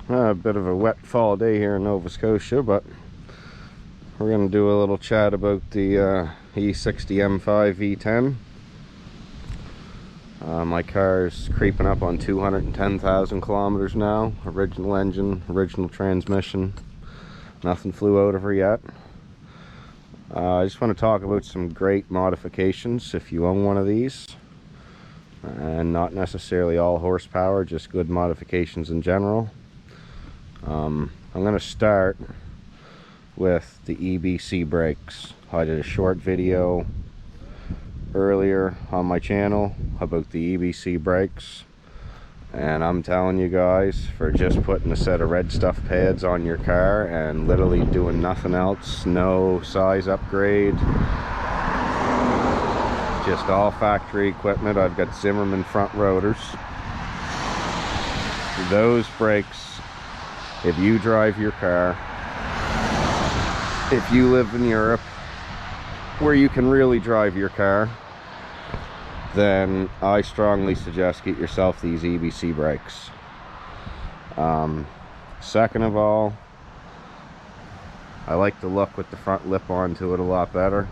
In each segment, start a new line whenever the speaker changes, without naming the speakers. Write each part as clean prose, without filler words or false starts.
A bit of a wet fall day here in Nova Scotia, but we're going to do a little chat about the E60 M5 V10. My car's creeping up on 210,000 kilometers now. Original engine, original transmission. Nothing flew out of her yet. I just want to talk about some great modifications if you own one of these. And not necessarily all horsepower, just good modifications in general. I'm going to start with the EBC brakes. I did a short video earlier on my channel about the EBC brakes, and I'm telling you guys, for just putting a set of red stuff pads on your car and literally doing nothing else, no size upgrade, just all factory equipment. I've got Zimmerman front rotors. Those brakes, if you drive your car, if you live in Europe where you can really drive your car, then I strongly suggest get yourself these EBC brakes. Second of all, I like the look with the front lip onto it a lot better.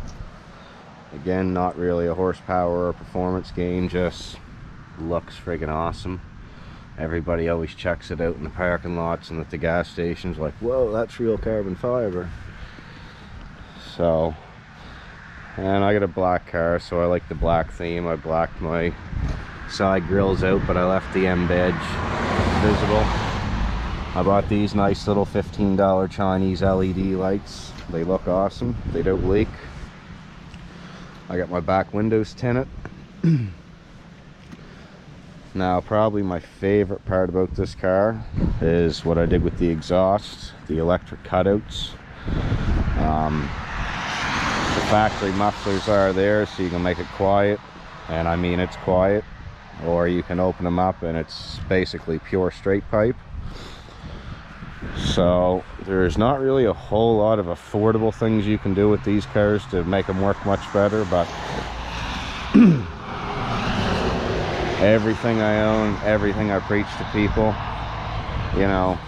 Again, not really a horsepower or performance gain, just looks friggin' awesome. Everybody always checks it out in the parking lots and at the gas stations, like, whoa, that's real carbon fiber. So, and I got a black car, so I like the black theme. I blacked my side grills out, but I left the M badge visible. I bought these nice little $15 Chinese LED lights. They look awesome. They don't leak. I got my back windows tinted. Now, probably my favorite part about this car is what I did with the exhaust, the electric cutouts. The factory mufflers are there, so you can make it quiet, and I mean it's quiet, or you can open them up and it's basically pure straight pipe. So there's not really a whole lot of affordable things you can do with these cars to make them work much better, but everything I own, everything I preach to people, you know,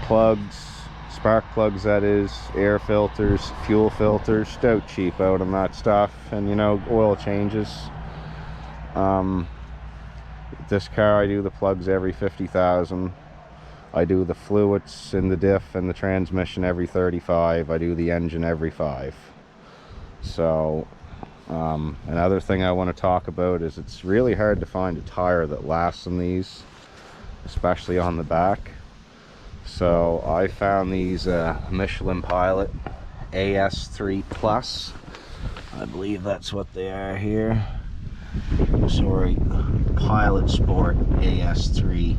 plugs, spark plugs, that is, air filters, fuel filters, don't cheap out on that stuff. And you know, oil changes. This car, I do the plugs every 50,000. I do the fluids in the diff and the transmission every 35. I do the engine every 5. So another thing I want to talk about is it's really hard to find a tire that lasts in these, especially on the back. So I found these Michelin Pilot AS3 Plus. I believe that's what they are here. Sorry, Pilot Sport AS3.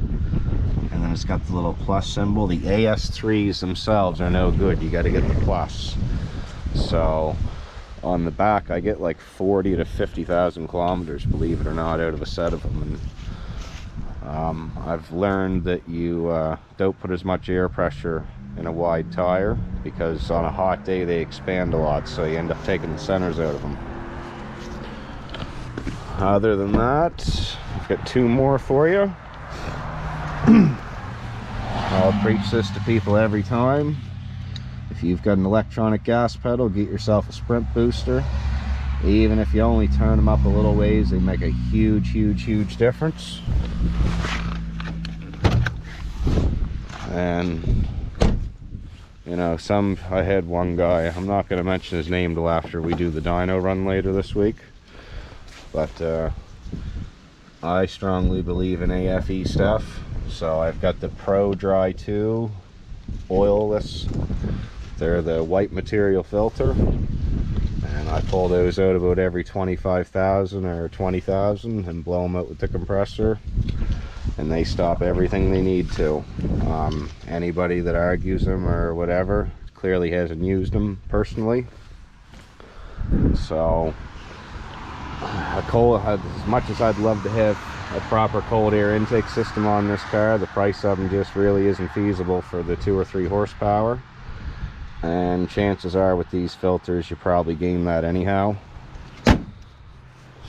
And then it's got the little plus symbol. The AS3s themselves are no good. You got to get the plus. So on the back, I get like 40 to 50,000 kilometers, believe it or not, out of a set of them. And I've learned that you don't put as much air pressure in a wide tire, because on a hot day they expand a lot, so you end up taking the centers out of them. Other than that, I've got two more for you. I'll preach this to people every time. If you've got an electronic gas pedal, get yourself a sprint booster. Even if you only turn them up a little ways, they make a huge difference. And you know, I had one guy, I'm not going to mention his name till after we do the dyno run later this week, but I strongly believe in AFE stuff. So I've got the Pro Dry 2 oilless. They're the white material filter, and I pull those out about every 25,000 or 20,000 and blow them out with the compressor, and they stop everything they need to. Anybody that argues them or whatever clearly hasn't used them personally. So as much as I'd love to have a proper cold air intake system on this car, the price of them just really isn't feasible for the 2 or 3 horsepower. And chances are with these filters you probably gain that anyhow.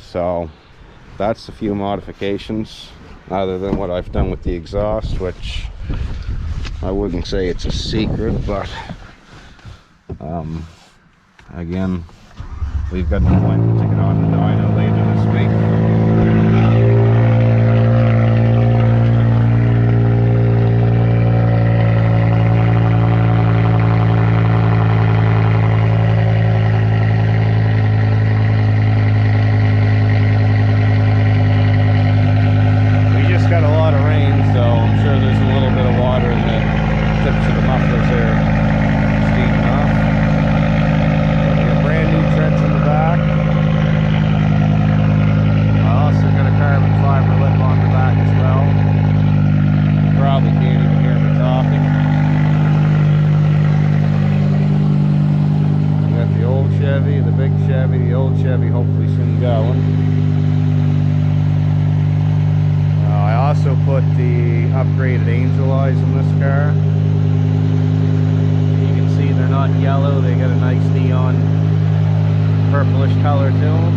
So that's a few modifications other than what I've done with the exhaust, which I wouldn't say it's a secret, but again, we've got an appointment to get on the dyno later this week. Put the upgraded angel eyes in this car. You can see they're not yellow, they got a nice neon purplish color to them.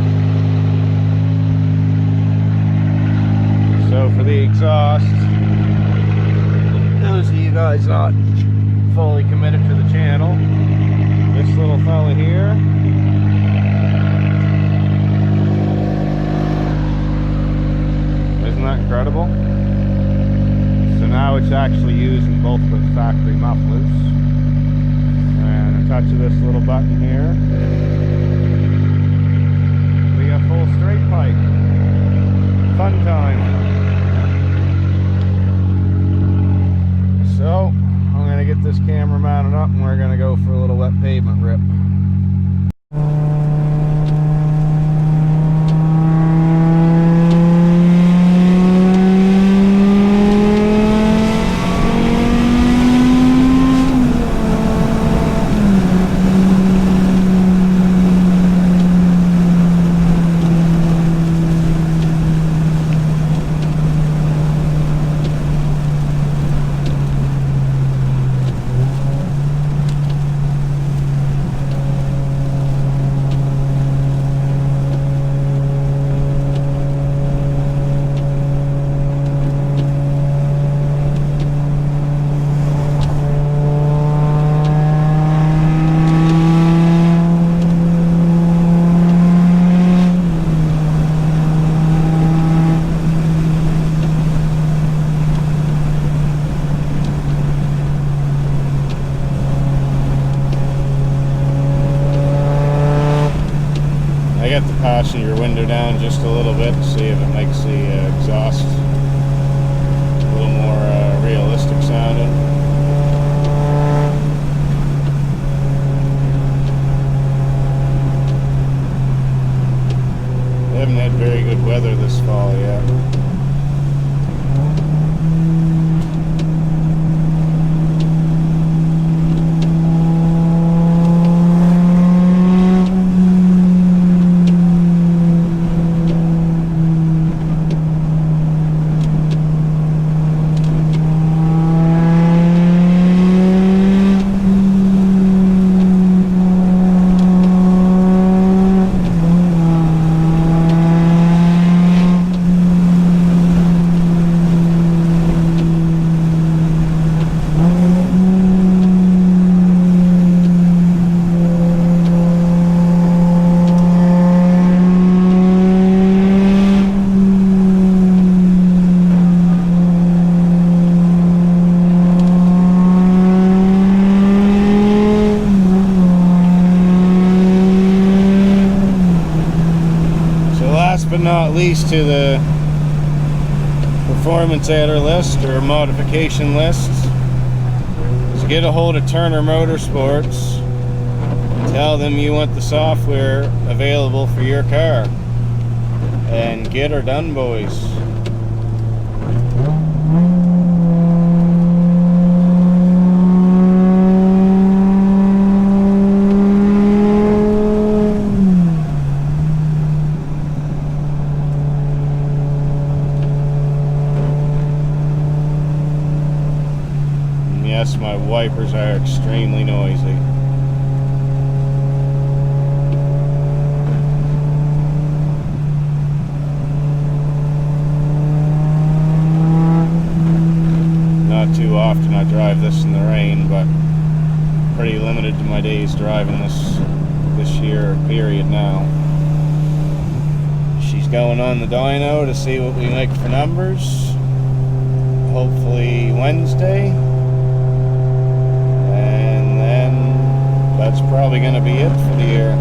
So for the exhaust, those of you guys not fully committed to the channel, this little fella here, isn't that incredible? So now it's actually using both the factory mufflers. And a touch of this little button here. We got full straight pipe. Fun time. So I'm going to get this camera mounted up and we're going to go for a little wet pavement rip. Passenger window down just a little bit to see if it makes the exhaust a little more realistic sounding. We haven't had very good weather this fall yet. But not least to the performance adder list or modification list is get a hold of Turner Motorsports, tell them you want the software available for your car, and get her done, boys. Yes, my wipers are extremely noisy. Not too too often I drive this in the rain, but pretty limited to my days driving this year period now. She's going on the dyno to see what we make for numbers. Hopefully Wednesday. And then that's probably going to be it for the year.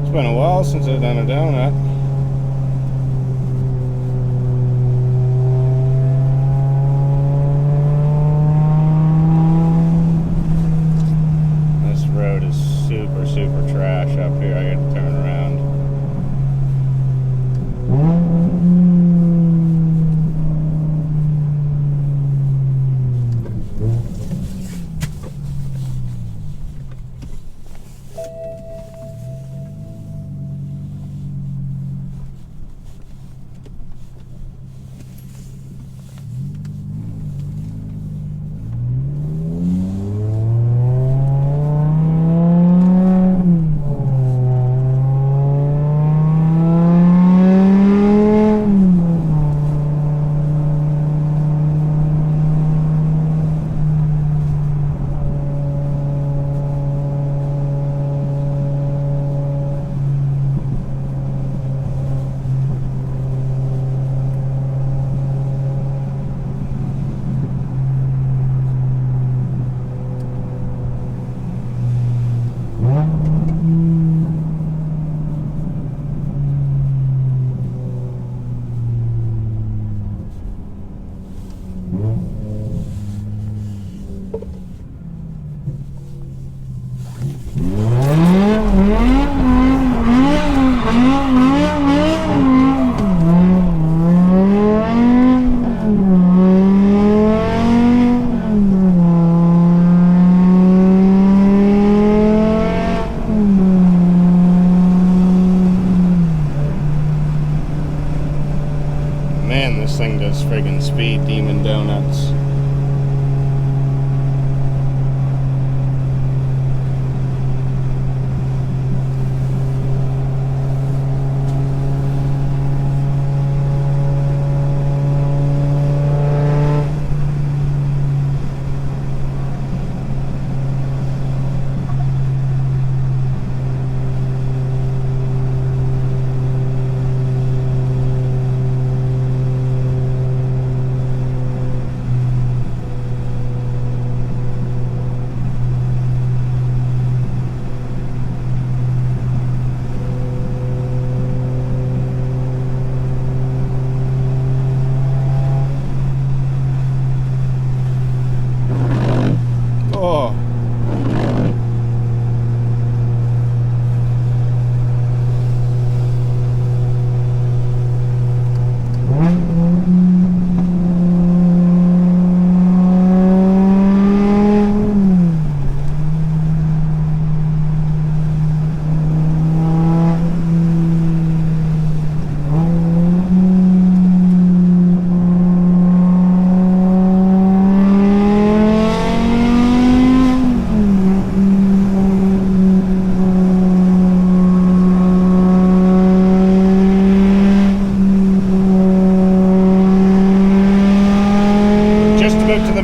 It's been a while since I've done a donut. This road is super trash up here. I gotta turn around. Man, this thing does friggin' speed, Demon Donuts.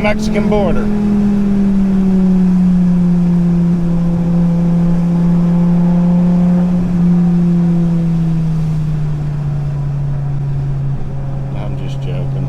Mexican border. I'm just joking.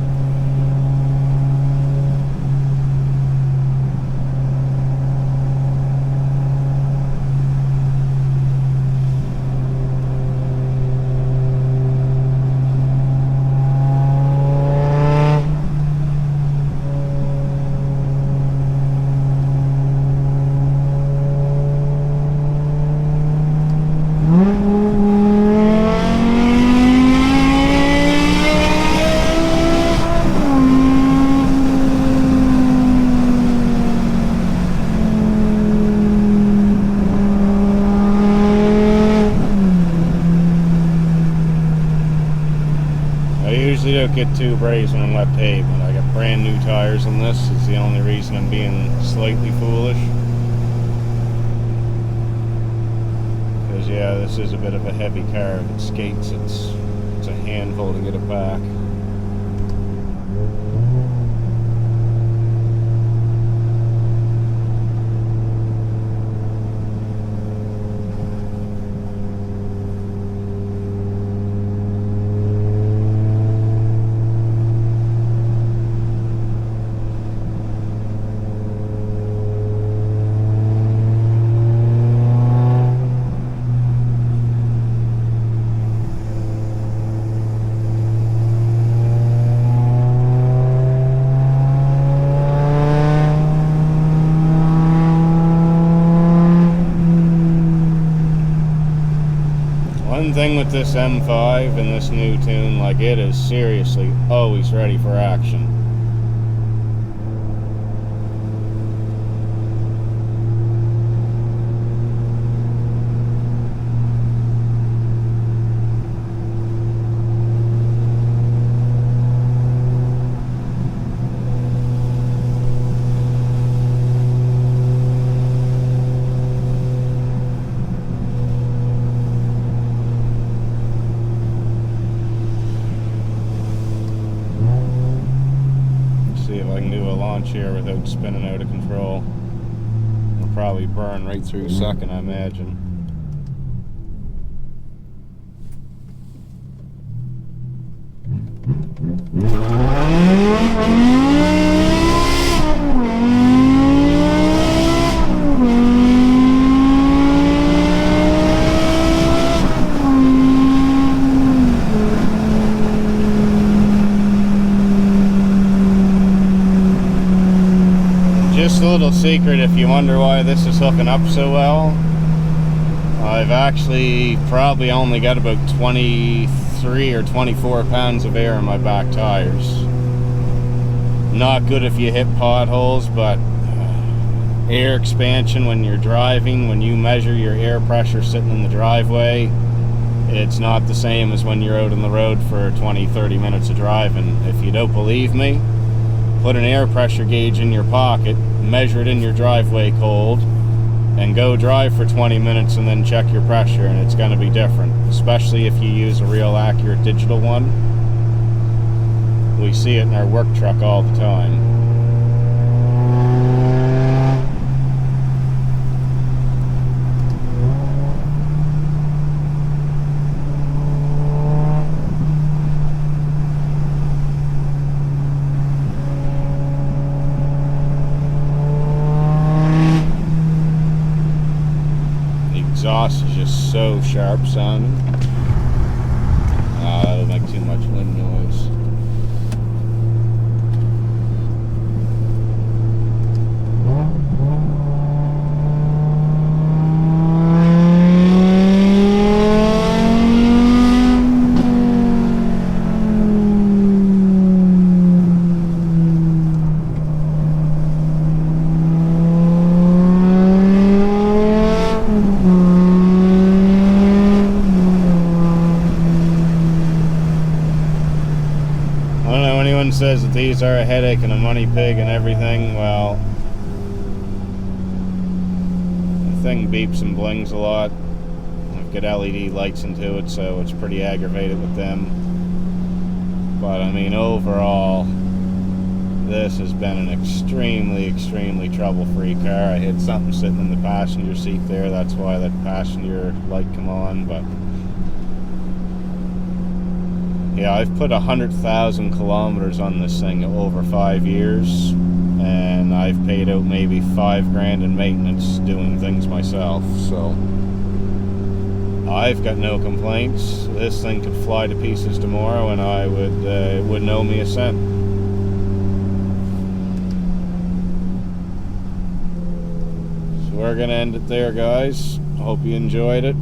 Don't get too brazen on wet pavement. I got brand new tires on this. Is the only reason I'm being slightly foolish. Because yeah, this is a bit of a heavy car. If it skates, it's a handful to get it back. One thing with this M5 and this new tune, like, it is seriously always ready for action. Here without spinning out of control. It'll probably burn right through second, I imagine. Just a little secret, if you wonder why this is hooking up so well, I've actually probably only got about 23 or 24 pounds of air in my back tires. Not good if you hit potholes, but air expansion when you're driving, when you measure your air pressure sitting in the driveway, it's not the same as when you're out on the road for 20-30 minutes of driving. If you don't believe me, put an air pressure gauge in your pocket, measure it in your driveway cold, and go drive for 20 minutes and then check your pressure, and it's going to be different, especially if you use a real accurate digital one. We see it in our work truck all the time. Exhaust is just so sharp sounding. That'll make too much wind noise. Says that these are a headache and a money pig and everything. Well, the thing beeps and blings a lot. I've got LED lights into it, so it's pretty aggravated with them. But I mean, overall, this has been an extremely trouble-free car. I hit something sitting in the passenger seat there, that's why that passenger light come on. But yeah, I've put 100,000 kilometers on this thing over 5 years, and I've paid out maybe $5 in maintenance doing things myself, so I've got no complaints. This thing could fly to pieces tomorrow and I would, it wouldn't owe me a cent. So we're gonna end it there, guys. I hope you enjoyed it.